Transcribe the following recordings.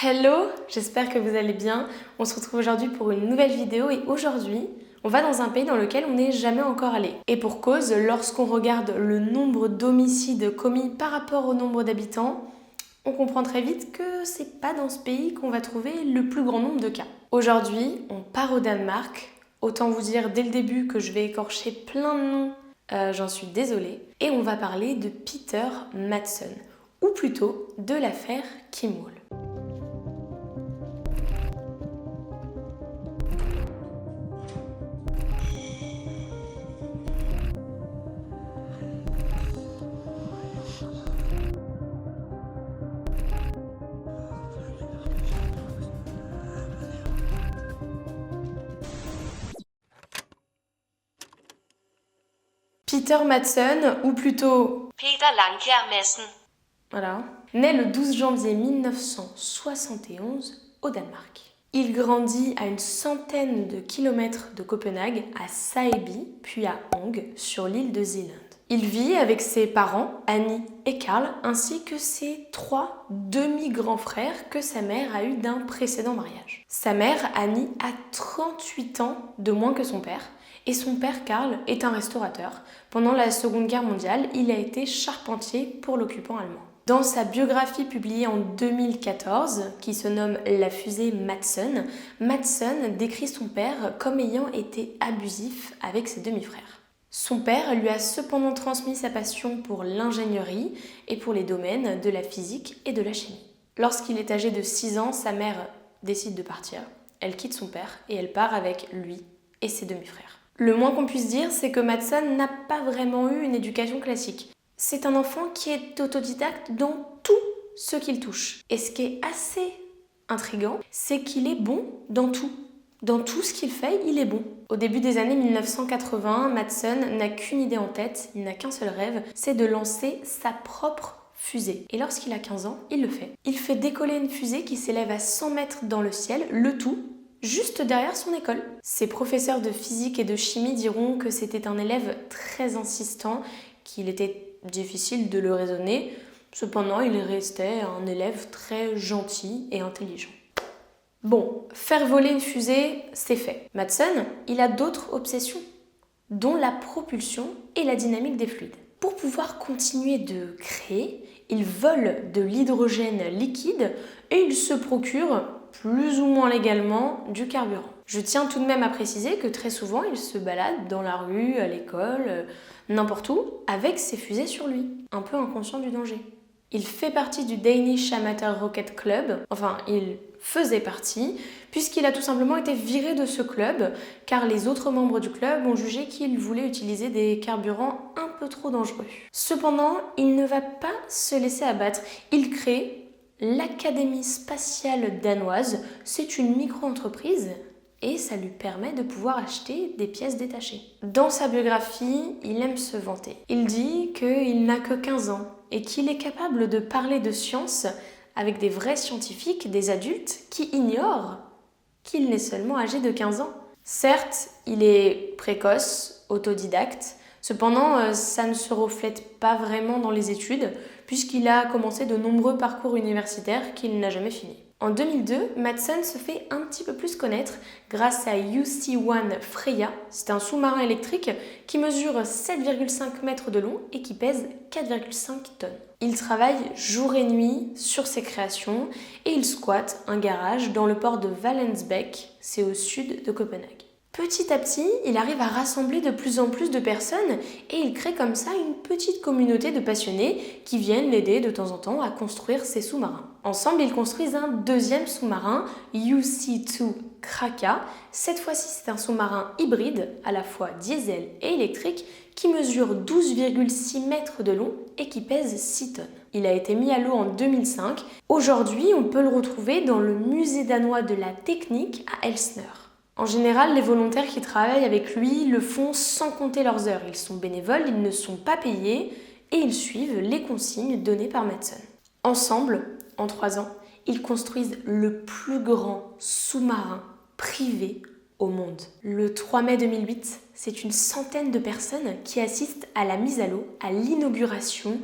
Hello, j'espère que vous allez bien. On se retrouve aujourd'hui pour une nouvelle vidéo et aujourd'hui, on va dans un pays dans lequel on n'est jamais encore allé. Et pour cause, lorsqu'on regarde le nombre d'homicides commis par rapport au nombre d'habitants, on comprend très vite que c'est pas dans ce pays qu'on va trouver le plus grand nombre de cas. Aujourd'hui, on part au Danemark. Autant vous dire dès le début que je vais écorcher plein de noms, j'en suis désolée. Et on va parler de Peter Madsen, ou plutôt de l'affaire Kimmel. Peter Madsen, ou plutôt Peter Langkjær Madsen, voilà, naît le 12 janvier 1971 au Danemark. Il grandit à une centaine de kilomètres de Copenhague, à Sæby, puis à Hong, sur l'île de Zeeland. Il vit avec ses parents, Annie et Karl, ainsi que ses 3 demi-grands frères que sa mère a eu d'un précédent mariage. Sa mère, Annie, a 38 ans de moins que son père, et son père, Karl, est un restaurateur. Pendant la Seconde Guerre mondiale, il a été charpentier pour l'occupant allemand. Dans sa biographie publiée en 2014, qui se nomme La fusée Madsen, Madsen décrit son père comme ayant été abusif avec ses demi-frères. Son père lui a cependant transmis sa passion pour l'ingénierie et pour les domaines de la physique et de la chimie. Lorsqu'il est âgé de 6 ans, sa mère décide de partir. Elle quitte son père et elle part avec lui et ses demi-frères. Le moins qu'on puisse dire, c'est que Madsen n'a pas vraiment eu une éducation classique. C'est un enfant qui est autodidacte dans tout ce qu'il touche. Et ce qui est assez intriguant, c'est qu'il est bon dans tout. Dans tout ce qu'il fait, il est bon. Au début des années 1980, Madsen n'a qu'une idée en tête, il n'a qu'un seul rêve, c'est de lancer sa propre fusée. Et lorsqu'il a 15 ans, il le fait. Il fait décoller une fusée qui s'élève à 100 mètres dans le ciel, le tout juste derrière son école. Ses professeurs de physique et de chimie diront que c'était un élève très insistant, qu'il était difficile de le raisonner. Cependant, il restait un élève très gentil et intelligent. Bon, faire voler une fusée, c'est fait. Madsen, il a d'autres obsessions, dont la propulsion et la dynamique des fluides. Pour pouvoir continuer de créer, il vole de l'hydrogène liquide et il se procure plus ou moins légalement du carburant. Je tiens tout de même à préciser que très souvent, il se balade dans la rue, à l'école, n'importe où, avec ses fusées sur lui, un peu inconscient du danger. Il fait partie du Danish Amateur Rocket Club, enfin il faisait partie, puisqu'il a tout simplement été viré de ce club, car les autres membres du club ont jugé qu'il voulait utiliser des carburants un peu trop dangereux. Cependant, il ne va pas se laisser abattre, il crée l'Académie spatiale danoise, c'est une micro-entreprise et ça lui permet de pouvoir acheter des pièces détachées. Dans sa biographie, il aime se vanter. Il dit qu'il n'a que 15 ans et qu'il est capable de parler de science avec des vrais scientifiques, des adultes qui ignorent qu'il n'est seulement âgé de 15 ans. Certes, il est précoce, autodidacte, cependant, ça ne se reflète pas vraiment dans les études, puisqu'il a commencé de nombreux parcours universitaires qu'il n'a jamais fini. En 2002, Madsen se fait un petit peu plus connaître grâce à UC-1 Freya. C'est un sous-marin électrique qui mesure 7,5 mètres de long et qui pèse 4,5 tonnes. Il travaille jour et nuit sur ses créations et il squatte un garage dans le port de Vallensbæk, c'est au sud de Copenhague. Petit à petit, il arrive à rassembler de plus en plus de personnes et il crée comme ça une petite communauté de passionnés qui viennent l'aider de temps en temps à construire ses sous-marins. Ensemble, ils construisent un deuxième sous-marin, UC2 Kraka. Cette fois-ci, c'est un sous-marin hybride, à la fois diesel et électrique, qui mesure 12,6 mètres de long et qui pèse 6 tonnes. Il a été mis à l'eau en 2005. Aujourd'hui, on peut le retrouver dans le musée danois de la technique à Elsner. En général, les volontaires qui travaillent avec lui le font sans compter leurs heures. Ils sont bénévoles, ils ne sont pas payés et ils suivent les consignes données par Madsen. Ensemble, en 3 ans, ils construisent le plus grand sous-marin privé au monde. Le 3 mai 2008, c'est une centaine de personnes qui assistent à la mise à l'eau, à l'inauguration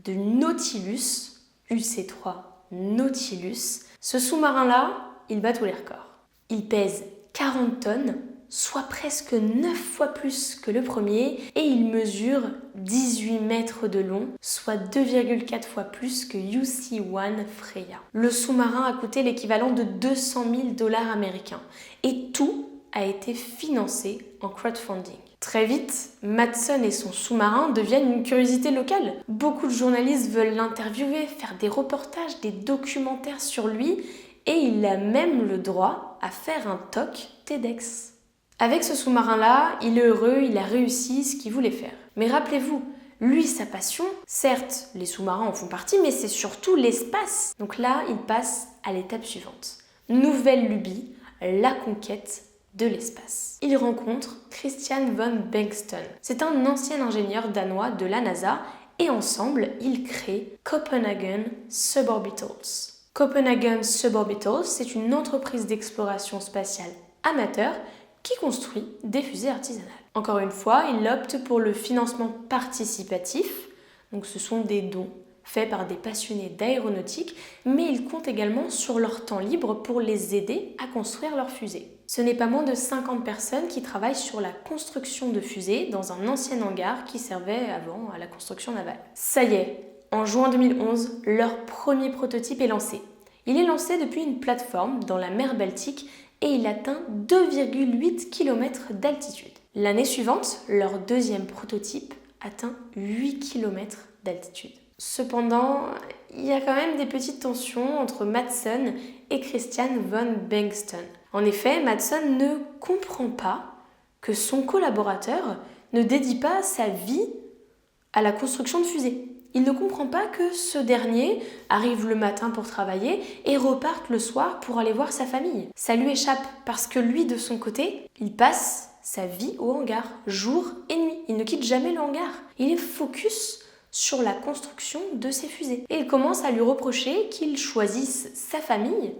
de Nautilus, UC3 Nautilus, Ce sous-marin-là, il bat tous les records. Il pèse 40 tonnes, soit presque 9 fois plus que le premier, et il mesure 18 mètres de long, soit 2,4 fois plus que UC-1 Freya. Le sous-marin a coûté l'équivalent de 200 000 $ américains, et tout a été financé en crowdfunding. Très vite, Matson et son sous-marin deviennent une curiosité locale. Beaucoup de journalistes veulent l'interviewer, faire des reportages, des documentaires sur lui, et il a même le droit à faire un talk TEDx. Avec ce sous-marin-là, il est heureux, il a réussi ce qu'il voulait faire. Mais rappelez-vous, lui, sa passion, certes, les sous-marins en font partie, mais c'est surtout l'espace. Donc là, il passe à l'étape suivante. Nouvelle lubie, la conquête de l'espace. Il rencontre Christian von Bengtson. C'est un ancien ingénieur danois de la NASA et ensemble, ils créent Copenhagen Suborbitals. Copenhagen Suborbitals, c'est une entreprise d'exploration spatiale amateur qui construit des fusées artisanales. Encore une fois, il opte pour le financement participatif, donc ce sont des dons faits par des passionnés d'aéronautique, mais ils comptent également sur leur temps libre pour les aider à construire leurs fusées. Ce n'est pas moins de 50 personnes qui travaillent sur la construction de fusées dans un ancien hangar qui servait avant à la construction navale. Ça y est, en juin 2011, leur premier prototype est lancé. Il est lancé depuis une plateforme dans la mer Baltique et il atteint 2,8 km d'altitude. L'année suivante, leur deuxième prototype atteint 8 km d'altitude. Cependant, il y a quand même des petites tensions entre Matson et Christian von Bengtson. En effet, Matson ne comprend pas que son collaborateur ne dédie pas sa vie à la construction de fusées. Il ne comprend pas que ce dernier arrive le matin pour travailler et reparte le soir pour aller voir sa famille. Ça lui échappe parce que lui, de son côté, il passe sa vie au hangar, jour et nuit. Il ne quitte jamais le hangar. Il est focus sur la construction de ses fusées. Et il commence à lui reprocher qu'il choisisse sa famille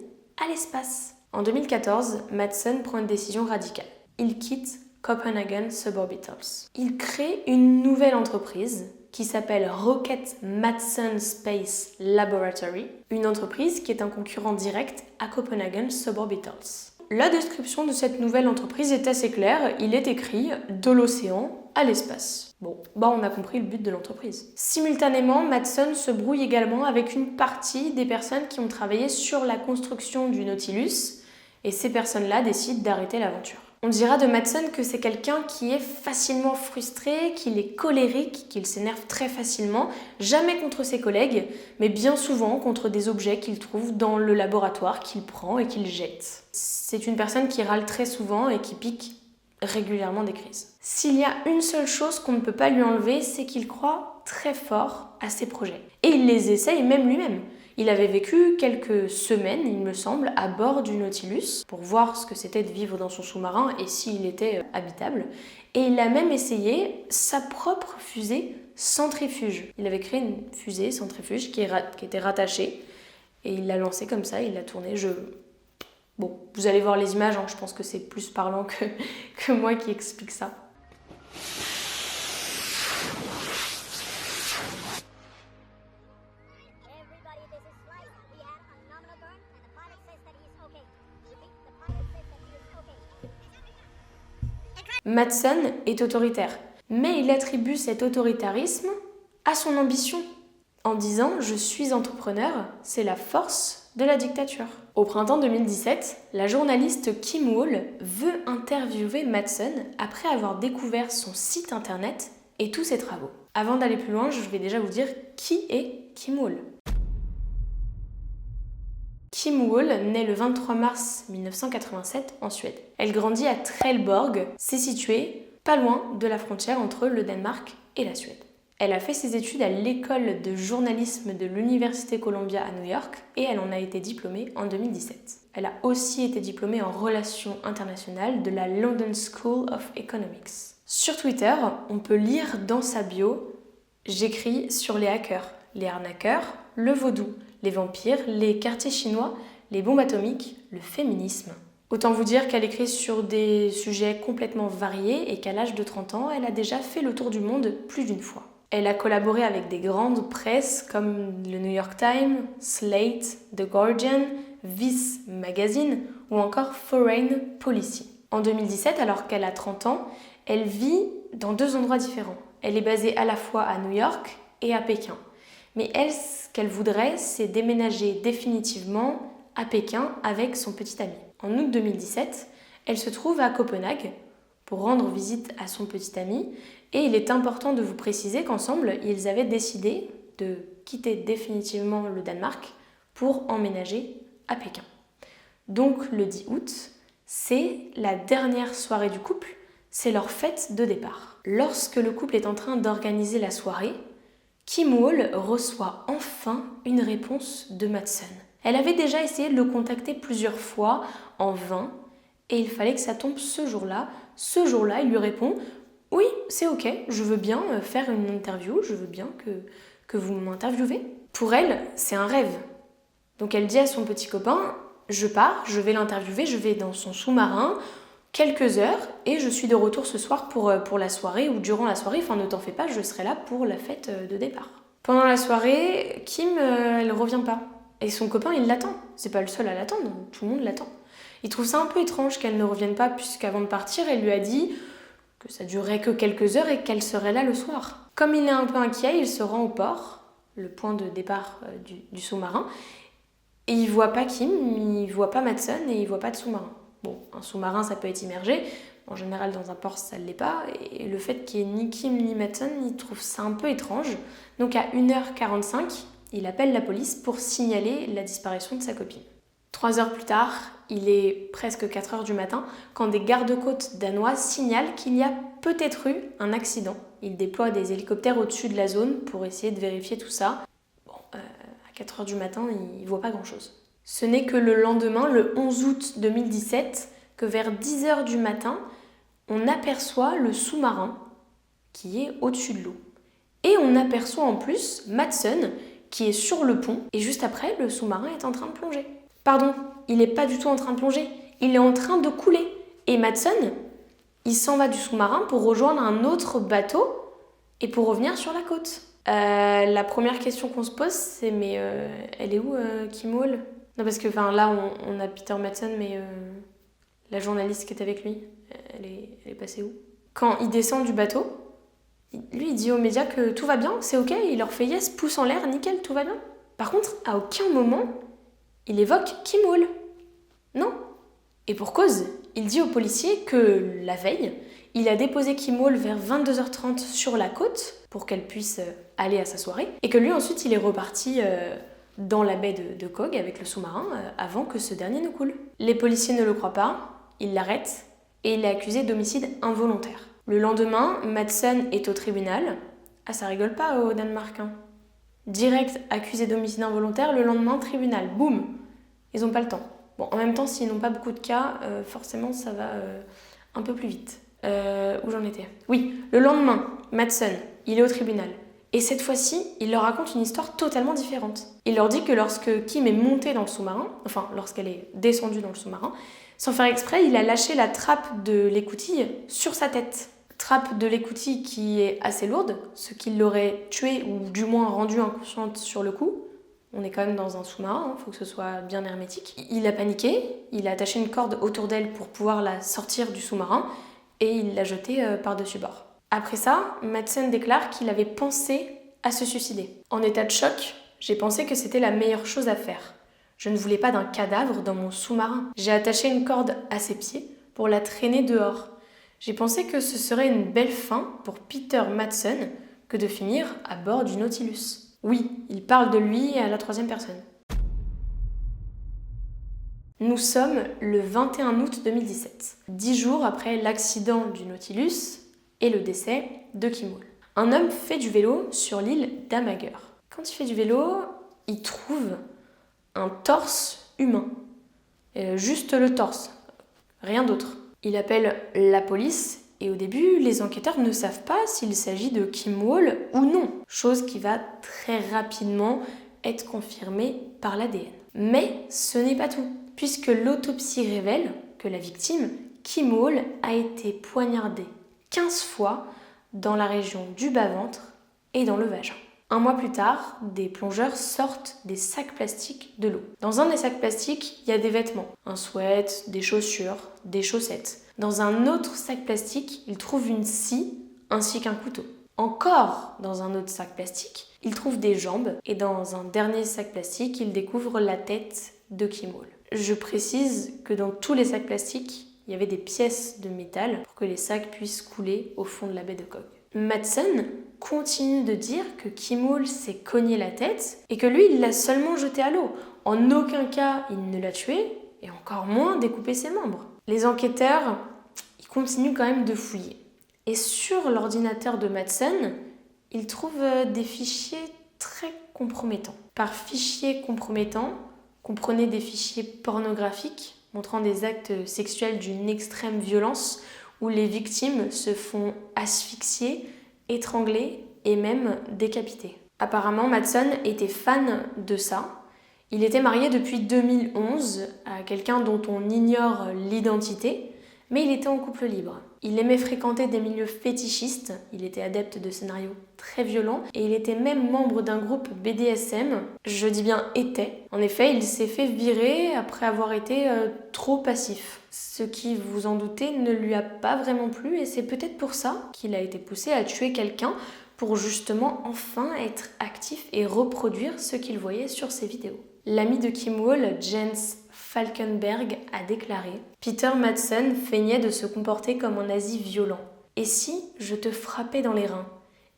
à l'espace. En 2014, Matson prend une décision radicale. Il quitte Copenhagen Suborbitals. Il crée une nouvelle entreprise qui s'appelle Rocket Matson Space Laboratory, une entreprise qui est un concurrent direct à Copenhagen Suborbitals. La description de cette nouvelle entreprise est assez claire, il est écrit « de l'océan à l'espace ». Bon, on a compris le but de l'entreprise. Simultanément, Matson se brouille également avec une partie des personnes qui ont travaillé sur la construction du Nautilus, et ces personnes-là décident d'arrêter l'aventure. On dira de Matson que c'est quelqu'un qui est facilement frustré, qu'il est colérique, qu'il s'énerve très facilement, jamais contre ses collègues, mais bien souvent contre des objets qu'il trouve dans le laboratoire, qu'il prend et qu'il jette. C'est une personne qui râle très souvent et qui pique régulièrement des crises. S'il y a une seule chose qu'on ne peut pas lui enlever, c'est qu'il croit très fort à ses projets. Et il les essaye même lui-même. Il avait vécu quelques semaines, il me semble, à bord du Nautilus pour voir ce que c'était de vivre dans son sous-marin et s'il était habitable. Et il a même essayé sa propre fusée centrifuge. Il avait créé une fusée centrifuge qui était rattachée et il l'a lancée comme ça, il l'a tournée. Bon, vous allez voir les images, je pense que c'est plus parlant que moi qui explique ça. Matson est autoritaire, mais il attribue cet autoritarisme à son ambition, en disant « Je suis entrepreneur, c'est la force de la dictature ». Au printemps 2017, la journaliste Kim Wall veut interviewer Matson après avoir découvert son site internet et tous ses travaux. Avant d'aller plus loin, je vais déjà vous dire qui est Kim Wall. Kim Wall naît le 23 mars 1987 en Suède. Elle grandit à Trelleborg, c'est situé pas loin de la frontière entre le Danemark et la Suède. Elle a fait ses études à l'école de journalisme de l'Université Columbia à New York et elle en a été diplômée en 2017. Elle a aussi été diplômée en relations internationales de la London School of Economics. Sur Twitter, on peut lire dans sa bio « J'écris sur les hackers, les arnaqueurs, le vaudou, les vampires, les quartiers chinois, les bombes atomiques, le féminisme ». Autant vous dire qu'elle écrit sur des sujets complètement variés et qu'à l'âge de 30 ans, elle a déjà fait le tour du monde plus d'une fois. Elle a collaboré avec des grandes presses comme le New York Times, Slate, The Guardian, Vice Magazine ou encore Foreign Policy. En 2017, alors qu'elle a 30 ans, elle vit dans 2 endroits différents. Elle est basée à la fois à New York et à Pékin. Mais elle, ce qu'elle voudrait, c'est déménager définitivement à Pékin avec son petit ami. En août 2017, elle se trouve à Copenhague pour rendre visite à son petit ami. Et il est important de vous préciser qu'ensemble, ils avaient décidé de quitter définitivement le Danemark pour emménager à Pékin. Donc le 10 août, c'est la dernière soirée du couple, c'est leur fête de départ. Lorsque le couple est en train d'organiser la soirée, Kim Wall reçoit enfin une réponse de Madsen. Elle avait déjà essayé de le contacter plusieurs fois en vain et il fallait que ça tombe ce jour-là. Ce jour-là, il lui répond « Oui, c'est ok, je veux bien faire une interview, je veux bien que vous m'interviewez. » Pour elle, c'est un rêve. Donc elle dit à son petit copain « Je pars, je vais l'interviewer, je vais dans son sous-marin, quelques heures, et je suis de retour ce soir pour la soirée ou durant la soirée, enfin ne t'en fais pas, je serai là pour la fête de départ. » Pendant la soirée, Kim, elle revient pas. Et son copain, il l'attend. C'est pas le seul à l'attendre, tout le monde l'attend. Il trouve ça un peu étrange qu'elle ne revienne pas, puisqu'avant de partir, elle lui a dit que ça durerait que quelques heures et qu'elle serait là le soir. Comme il est un peu inquiet, il se rend au port, le point de départ du sous-marin, et il voit pas Kim, il voit pas Madsen et il voit pas de sous-marin. Bon, un sous-marin, ça peut être immergé. En général, dans un port, ça ne l'est pas. Et le fait qu'il n'y ait ni Kim ni Madsen, il trouve ça un peu étrange. Donc à 1h45, il appelle la police pour signaler la disparition de sa copine. 3 heures plus tard, il est presque 4 heures du matin, quand des gardes-côtes danois signalent qu'il y a peut-être eu un accident. Ils déploient des hélicoptères au-dessus de la zone pour essayer de vérifier tout ça. Bon, à 4 heures du matin, ils ne voient pas grand-chose. Ce n'est que le lendemain, le 11 août 2017, que vers 10 heures du matin, on aperçoit le sous-marin qui est au-dessus de l'eau. Et on aperçoit en plus Madsen qui est sur le pont, et juste après, le sous-marin est en train de plonger. Pardon, il n'est pas du tout en train de plonger, il est en train de couler. Et Madsen, il s'en va du sous-marin pour rejoindre un autre bateau et pour revenir sur la côte. La première question qu'on se pose, c'est mais elle est où Kim Wall ? Non, parce que là, on a Peter Madsen, mais la journaliste qui est avec lui, elle est passée où ? Quand il descend du bateau, lui, il dit aux médias que tout va bien, c'est ok, il leur fait yes, pouce en l'air, nickel, tout va bien. Par contre, à aucun moment, il évoque Kim Wall. Non. Et pour cause, il dit aux policiers que la veille, il a déposé Kim Wall vers 22h30 sur la côte pour qu'elle puisse aller à sa soirée, et que lui, ensuite, il est reparti dans la baie de Kog avec le sous-marin avant que ce dernier ne coule. Les policiers ne le croient pas, ils l'arrêtent et il est accusé d'homicide involontaire. Le lendemain, Madsen est au tribunal. Ah, ça rigole pas au Danemark, hein. Direct accusé d'homicide involontaire, le lendemain, tribunal. Boum. Ils n'ont pas le temps. Bon, en même temps, s'ils n'ont pas beaucoup de cas, forcément, ça va un peu plus vite. Où j'en étais ? Oui, le lendemain, Madsen, il est au tribunal. Et cette fois-ci, il leur raconte une histoire totalement différente. Il leur dit que lorsque Kim est montée dans le sous-marin, enfin, lorsqu'elle est descendue dans le sous-marin, sans faire exprès, il a lâché la trappe de l'écoutille sur sa tête. Trappe de l'écoutille qui est assez lourde, ce qui l'aurait tuée ou du moins rendue inconsciente sur le coup. On est quand même dans un sous-marin, faut que ce soit bien hermétique. Il a paniqué, il a attaché une corde autour d'elle pour pouvoir la sortir du sous-marin et il l'a jetée par-dessus bord. Après ça, Madsen déclare qu'il avait pensé à se suicider. En état de choc, j'ai pensé que c'était la meilleure chose à faire. Je ne voulais pas d'un cadavre dans mon sous-marin. J'ai attaché une corde à ses pieds pour la traîner dehors. J'ai pensé que ce serait une belle fin pour Peter Madsen que de finir à bord du Nautilus. Oui, il parle de lui à la 3e personne. Nous sommes le 21 août 2017, 10 jours après l'accident du Nautilus et le décès de Kim Wall. Un homme fait du vélo sur l'île d'Amager. Quand il fait du vélo, il trouve un torse humain. Juste le torse, rien d'autre. Il appelle la police et au début, les enquêteurs ne savent pas s'il s'agit de Kim Wall ou non, chose qui va très rapidement être confirmée par l'ADN. Mais ce n'est pas tout, puisque l'autopsie révèle que la victime, Kim Wall, a été poignardée 15 fois dans la région du bas-ventre et dans le vagin. Un mois plus tard, des plongeurs sortent des sacs plastiques de l'eau. Dans un des sacs plastiques, il y a des vêtements, un sweat, des chaussures, des chaussettes. Dans un autre sac plastique, ils trouvent une scie ainsi qu'un couteau. Encore dans un autre sac plastique, ils trouvent des jambes et dans un dernier sac plastique, ils découvrent la tête de Kim Wall. Je précise que dans tous les sacs plastiques, il y avait des pièces de métal pour que les sacs puissent couler au fond de la baie de Koh. Madsen continue de dire que Kim Wall s'est cogné la tête et que lui, il l'a seulement jeté à l'eau. En aucun cas, il ne l'a tué et encore moins découpé ses membres. Les enquêteurs, ils continuent quand même de fouiller. Et sur l'ordinateur de Madsen, ils trouvent des fichiers très compromettants. Par fichiers compromettants, comprenez des fichiers pornographiques montrant des actes sexuels d'une extrême violence où les victimes se font asphyxier, étrangler et même décapiter. Apparemment, Madsen était fan de ça. Il était marié depuis 2011 à quelqu'un dont on ignore l'identité, mais il était en couple libre. Il aimait fréquenter des milieux fétichistes, il était adepte de scénarios très violents et il était même membre d'un groupe BDSM, je dis bien était. En effet, il s'est fait virer après avoir été trop passif. Ce qui, vous en doutez, ne lui a pas vraiment plu et c'est peut-être pour ça qu'il a été poussé à tuer quelqu'un pour justement enfin être actif et reproduire ce qu'il voyait sur ses vidéos. L'ami de Kim Wall, Jens Falkenberg, a déclaré « Peter Madsen feignait de se comporter comme un nazi violent. Et si je te frappais dans les reins?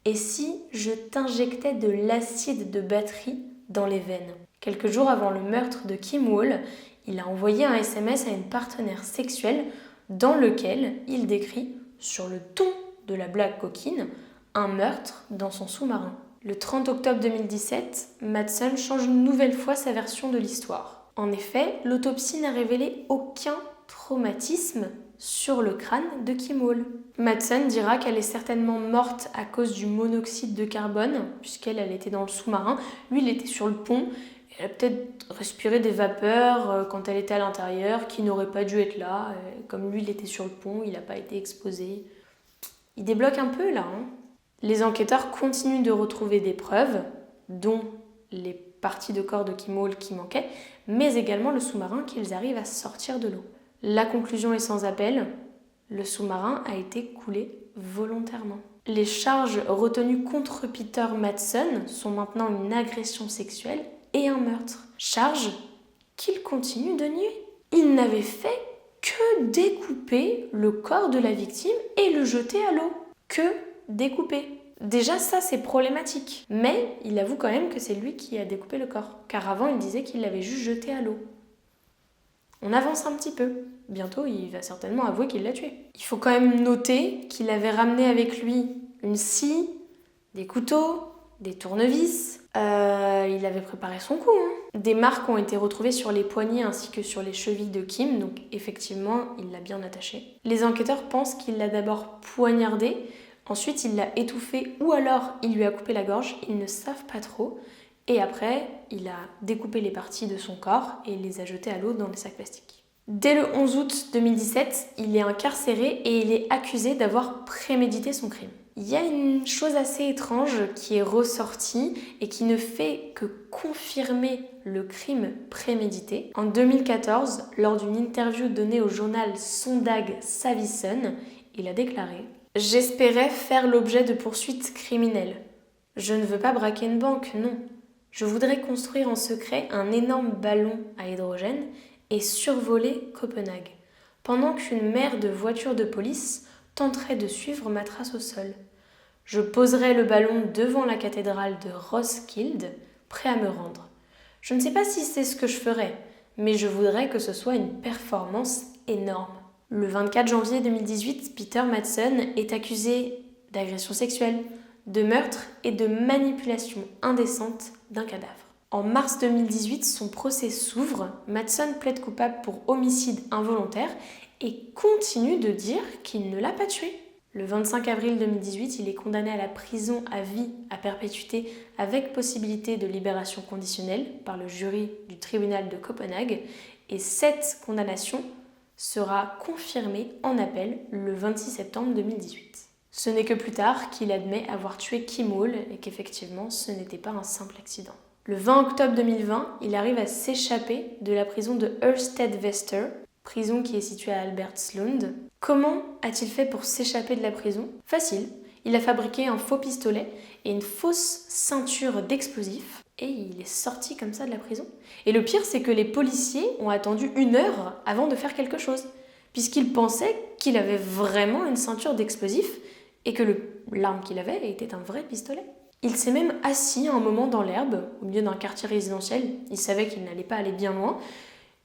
Et si je t'injectais de l'acide de batterie dans les veines ?» Quelques jours avant le meurtre de Kim Wall, il a envoyé un SMS à une partenaire sexuelle dans lequel il décrit, sur le ton de la blague coquine, un meurtre dans son sous-marin. Le 30 octobre 2017, Madsen change une nouvelle fois sa version de l'histoire. En effet, l'autopsie n'a révélé aucun traumatisme sur le crâne de Kim Wall. Madsen dira qu'elle est certainement morte à cause du monoxyde de carbone, puisqu'elle était dans le sous-marin. Lui, il était sur le pont. Elle a peut-être respiré des vapeurs quand elle était à l'intérieur, qui n'auraient pas dû être là. Comme lui, il était sur le pont, il n'a pas été exposé. Il débloque un peu là, hein. Les enquêteurs continuent de retrouver des preuves, dont les parties de corps de Kim Wall qui manquaient, mais également le sous-marin qu'ils arrivent à sortir de l'eau. La conclusion est sans appel, le sous-marin a été coulé volontairement. Les charges retenues contre Peter Madsen sont maintenant une agression sexuelle et un meurtre. Charges qu'il continue de nier. Il n'avait fait que découper le corps de la victime et le jeter à l'eau. Que découper. Déjà ça c'est problématique, mais il avoue quand même que c'est lui qui a découpé le corps, car avant il disait qu'il l'avait juste jeté à l'eau. On avance un petit peu, bientôt il va certainement avouer qu'il l'a tué. Il faut quand même noter qu'il avait ramené avec lui une scie, des couteaux, des tournevis, il avait préparé son coup. Des marques ont été retrouvées sur les poignets ainsi que sur les chevilles de Kim, donc effectivement il l'a bien attaché. Les enquêteurs pensent qu'il l'a d'abord poignardé, ensuite, il l'a étouffé ou alors il lui a coupé la gorge, ils ne savent pas trop. Et après, il a découpé les parties de son corps et les a jetées à l'eau dans les sacs plastiques. Dès le 11 août 2017, il est incarcéré et il est accusé d'avoir prémédité son crime. Il y a une chose assez étrange qui est ressortie et qui ne fait que confirmer le crime prémédité. En 2014, lors d'une interview donnée au journal Sondag Savisen, il a déclaré « J'espérais faire l'objet de poursuites criminelles. Je ne veux pas braquer une banque, non. Je voudrais construire en secret un énorme ballon à hydrogène et survoler Copenhague, pendant qu'une mer de voitures de police tenterait de suivre ma trace au sol. Je poserai le ballon devant la cathédrale de Roskilde, prêt à me rendre. Je ne sais pas si c'est ce que je ferai, mais je voudrais que ce soit une performance énorme. » Le 24 janvier 2018, Peter Madsen est accusé d'agression sexuelle, de meurtre et de manipulation indécente d'un cadavre. En mars 2018, son procès s'ouvre, Madsen plaide coupable pour homicide involontaire et continue de dire qu'il ne l'a pas tué. Le 25 avril 2018, il est condamné à la prison à vie à perpétuité avec possibilité de libération conditionnelle par le jury du tribunal de Copenhague et cette condamnation sera confirmée en appel le 26 septembre 2018. Ce n'est que plus tard qu'il admet avoir tué Kim Wall et qu'effectivement ce n'était pas un simple accident. Le 20 octobre 2020, il arrive à s'échapper de la prison de Hersted-Wester, prison qui est située à Albertslund. Comment a-t-il fait pour s'échapper de la prison? Facile, il a fabriqué un faux pistolet et une fausse ceinture d'explosifs et il est sorti comme ça de la prison. Et le pire, c'est que les policiers ont attendu 1 heure avant de faire quelque chose, puisqu'ils pensaient qu'il avait vraiment une ceinture d'explosifs et que l'arme qu'il avait était un vrai pistolet. Il s'est même assis un moment dans l'herbe, au milieu d'un quartier résidentiel. Il savait qu'il n'allait pas aller bien loin,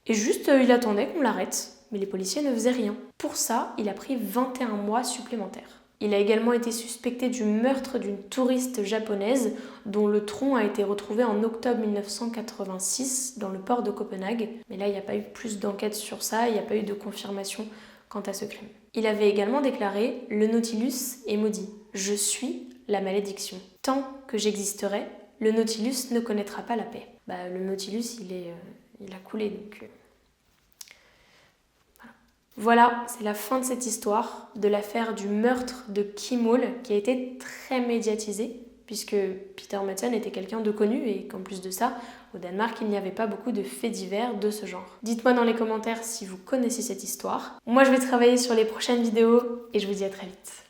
et juste il attendait qu'on l'arrête. Mais les policiers ne faisaient rien. Pour ça, il a pris 21 mois supplémentaires. Il a également été suspecté du meurtre d'une touriste japonaise dont le tronc a été retrouvé en octobre 1986 dans le port de Copenhague. Mais là, il n'y a pas eu plus d'enquête sur ça, il n'y a pas eu de confirmation quant à ce crime. Il avait également déclaré « Le Nautilus est maudit. Je suis la malédiction. Tant que j'existerai, le Nautilus ne connaîtra pas la paix. » Le Nautilus, il a coulé, donc... Voilà, c'est la fin de cette histoire, de l'affaire du meurtre de Kim Wall, qui a été très médiatisée, puisque Peter Madsen était quelqu'un de connu et qu'en plus de ça, au Danemark, il n'y avait pas beaucoup de faits divers de ce genre. Dites-moi dans les commentaires si vous connaissez cette histoire. Moi, je vais travailler sur les prochaines vidéos et je vous dis à très vite.